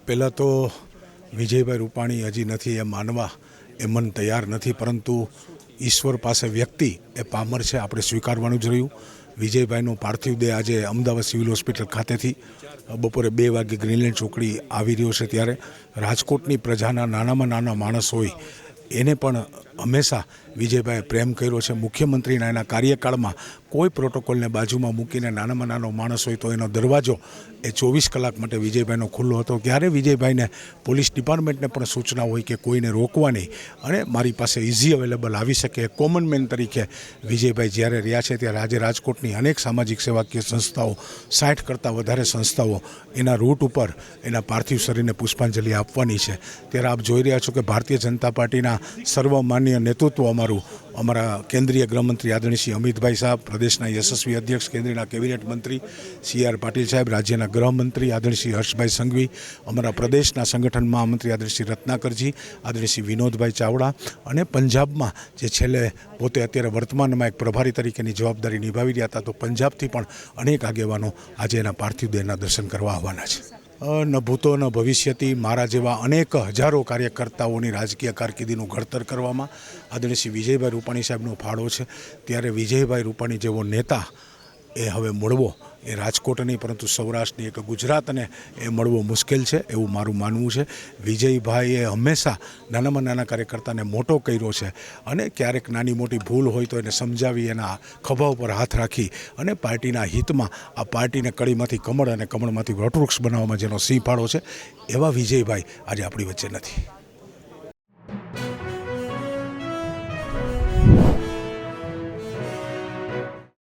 પહેલાં તો વિજયભાઈ રૂપાણી હજી નથી એ માનવા એ મન તૈયાર નથી, પરંતુ ઈશ્વર પાસે વ્યક્તિ એ પામર છે, આપણે સ્વીકારવાનું જ રહ્યું. વિજયભાઈનું પાર્થિવ દેહ આજે અમદાવાદ સિવિલ હોસ્પિટલ ખાતેથી બપોરે 2 વાગે ગ્રીનલેન્ડ ચોકડી આવી રહ્યો છે. ત્યારે રાજકોટની પ્રજાના નાનામાં નાના માણસ હોય એને પણ હંમેશા વિજયભાઈએ પ્રેમ કર્યો છે. મુખ્યમંત્રીના એના કાર્યકાળમાં કોઈ પ્રોટોકોલને બાજુમાં મૂકીને નાનામાં નાનો માણસ હોય તો એનો દરવાજો એ 24 કલાક માટે વિજયભાઈનો ખુલ્લો હતો. ત્યારે વિજયભાઈને પોલીસ ડિપાર્ટમેન્ટને પણ સૂચના હોય કે કોઈને રોકવા નહીં અને મારી પાસે ઇઝી અવેલેબલ આવી શકે. કોમન મેન તરીકે વિજયભાઈ જ્યારે રહ્યા છે ત્યારે આજે રાજકોટની અનેક સામાજિક સેવાકીય સંસ્થાઓ 60 કરતાં વધારે સંસ્થાઓ એના રૂટ ઉપર એના પાર્થિવ શરીરને પુષ્પાંજલિ આપવાની છે. ત્યારે આપ જોઈ રહ્યા છો કે ભારતીય જનતા પાર્ટીના સર્વમાન્ય નેતૃત્વ અમારા કેન્દ્રીય ગૃહમંત્રી આદરણીય શ્રી અમિતભાઈ સાહેબ, પ્રદેશના યશસ્વી અધ્યક્ષ કેન્દ્રના કેબિનેટ મંત્રી CR પાટીલ સાહેબ, રાજ્યના ગૃહમંત્રી આદરણીય શ્રી હર્ષભાઈ સંઘવી, અમારા પ્રદેશના સંગઠન મહામંત્રી આદરણીય શ્રી રત્નાકરજી, આદરણીય શ્રી વિનોદભાઈ ચાવડા અને પંજાબમાં જે છેલ્લે પોતે અત્યારે વર્તમાનમાં એક પ્રભારી તરીકેની જવાબદારી નિભાવી રહ્યા હતા, તો પંજાબથી પણ અનેક આગેવાનો આજે એના પાર્થિવ દેહના દર્શન કરવા આવવાના છે. ન ભૂતો ન ભવિષ્યથી મારા જેવા અનેક હજારો કાર્યકર્તાઓની રાજકીય કારકિર્દીનું ઘડતર કરવામાં આદરણીય શ્રી વિજયભાઈ રૂપાણી સાહેબનો ફાળો છે. ત્યારે વિજયભાઈ રૂપાણી જેવો નેતા એ હવે મળવો એ રાજકોટ નહીં પરંતુ સૌરાષ્ટ્રની એક ગુજરાતને એ મળવો મુશ્કેલ છે એવું મારું માનવું છે. વિજયભાઈએ હંમેશા નાનામાં નાના કાર્યકર્તાને મોટો કર્યો છે અને ક્યારેક નાની મોટી ભૂલ હોય તો એને સમજાવી એના ખભા ઉપર હાથ રાખી અને પાર્ટીના હિતમાં આ પાર્ટીને કળીમાંથી કમળ અને કમળમાંથી વટવૃક્ષ બનાવવામાં જેનો સિંહ ફાળો છે એવા વિજયભાઈ આજે આપણી વચ્ચે નથી.